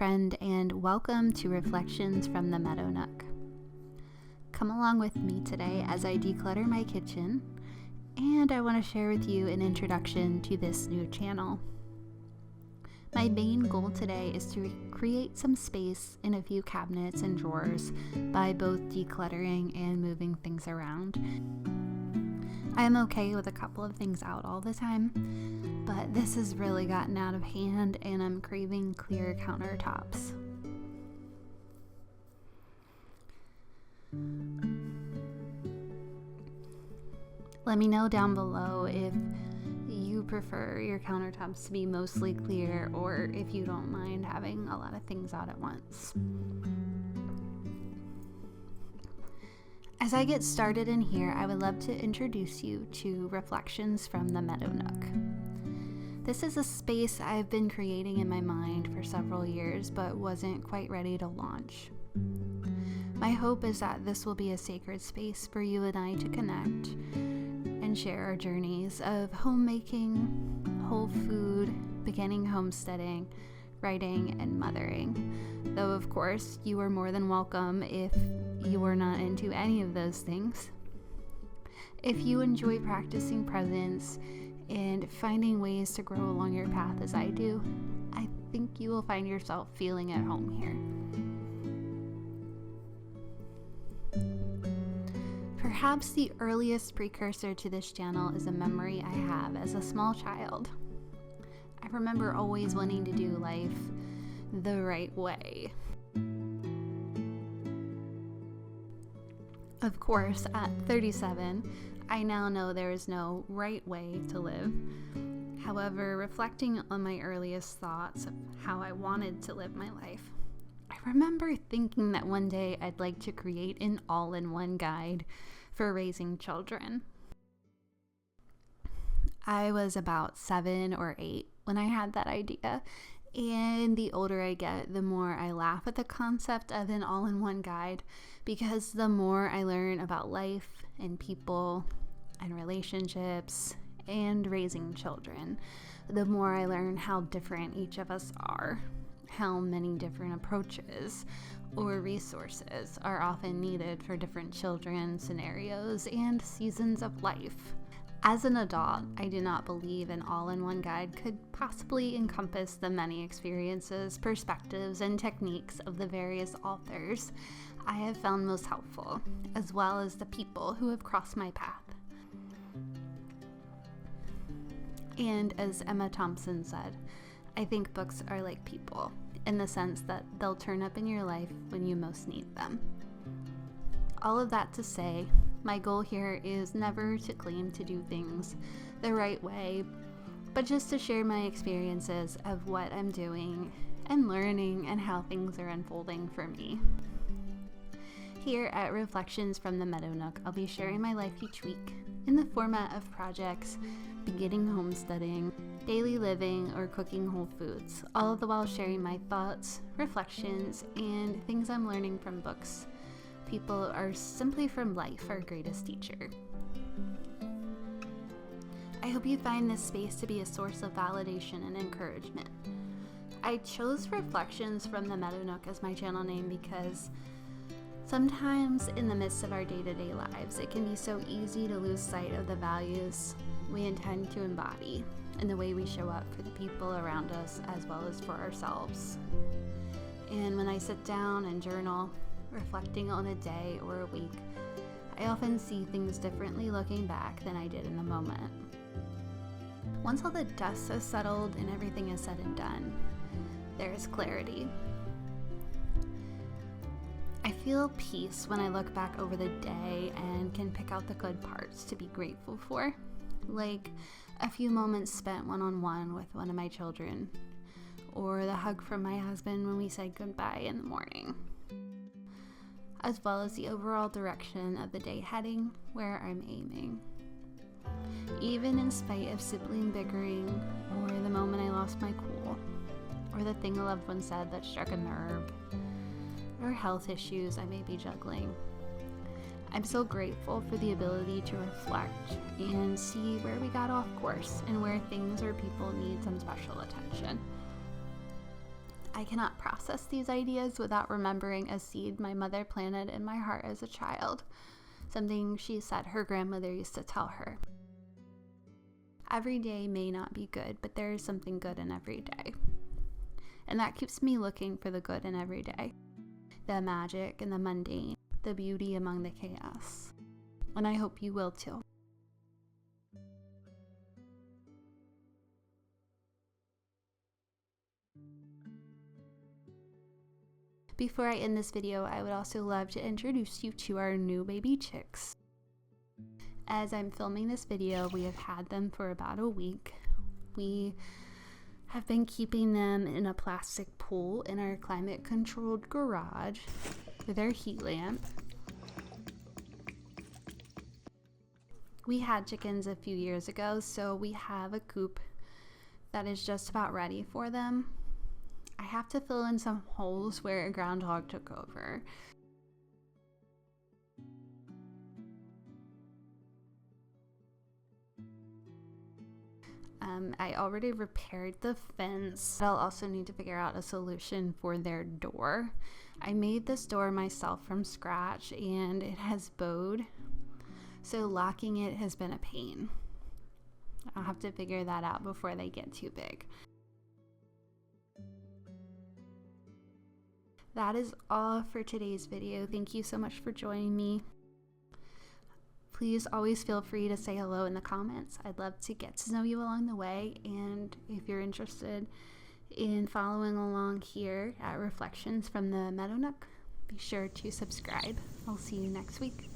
friend, and welcome to Reflections from the Meadow Nook. Come along with me today as I declutter my kitchen, and I want to share with you an introduction to this new channel. My main goal today is to create some space in a few cabinets and drawers by both decluttering and moving things around. I am okay with a couple of things out all the time, but this has really gotten out of hand and I'm craving clear countertops. Let me know down below if you prefer your countertops to be mostly clear or if you don't mind having a lot of things out at once. As I get started in here, I would love to introduce you to Reflections from the Meadow Nook. This is a space I've been creating in my mind for several years, but wasn't quite ready to launch. My hope is that this will be a sacred space for you and I to connect and share our journeys of homemaking, whole food, beginning homesteading, writing, and mothering. Though, of course, you are more than welcome if you are not into any of those things. If you enjoy practicing presence and finding ways to grow along your path as I do, I think you will find yourself feeling at home here. Perhaps the earliest precursor to this channel is a memory I have as a small child. I remember always wanting to do life the right way. Of course, at 37, I now know there is no right way to live. However, reflecting on my earliest thoughts of how I wanted to live my life, I remember thinking that one day I'd like to create an all-in-one guide for raising children. I was about 7 or 8 when I had that idea, and the older I get, the more I laugh at the concept of an all-in-one guide, because the more I learn about life and people and relationships and raising children, the more I learn how different each of us are, how many different approaches or resources are often needed for different children, scenarios, and seasons of life. As an adult, I do not believe an all-in-one guide could possibly encompass the many experiences, perspectives, and techniques of the various authors I have found most helpful, as well as the people who have crossed my path. And as Emma Thompson said, I think books are like people, in the sense that they'll turn up in your life when you most need them. All of that to say, my goal here is never to claim to do things the right way, but just to share my experiences of what I'm doing and learning and how things are unfolding for me. Here at Reflections from the Meadow Nook, I'll be sharing my life each week in the format of projects, beginning homesteading, daily living, or cooking whole foods, all the while sharing my thoughts, reflections, and things I'm learning from books. People are simply from life our greatest teacher. I hope you find this space to be a source of validation and encouragement. I chose Reflections from the Meadow Nook as my channel name because sometimes in the midst of our day-to-day lives, it can be so easy to lose sight of the values we intend to embody and the way we show up for the people around us as well as for ourselves. And when I sit down and journal, reflecting on a day or a week, I often see things differently looking back than I did in the moment. Once all the dust has settled and everything is said and done, there is clarity. I feel peace when I look back over the day and can pick out the good parts to be grateful for, like a few moments spent one-on-one with one of my children, or the hug from my husband when we said goodbye in the morning, as well as the overall direction of the day heading where I'm aiming. Even in spite of sibling bickering, or the moment I lost my cool, or the thing a loved one said that struck a nerve, or health issues I may be juggling, I'm so grateful for the ability to reflect and see where we got off course and where things or people need some special attention. I cannot process these ideas without remembering a seed my mother planted in my heart as a child, something she said her grandmother used to tell her. Every day may not be good, but there is something good in every day. And that keeps me looking for the good in every day, the magic in the mundane, the beauty among the chaos. And I hope you will too. Before I end this video, I would also love to introduce you to our new baby chicks. As I'm filming this video, we have had them for about a week. We have been keeping them in a plastic pool in our climate-controlled garage with our heat lamp. We had chickens a few years ago, so we have a coop that is just about ready for them. I have to fill in some holes where a groundhog took over. I already repaired the fence. I'll also need to figure out a solution for their door. I made this door myself from scratch and it has bowed, so locking it has been a pain. I'll have to figure that out before they get too big. That is all for today's video. Thank you so much for joining me. Please always feel free to say hello in the comments. I'd love to get to know you along the way, and if you're interested in following along here at Reflections from the Meadow Nook, be sure to subscribe. I'll see you next week.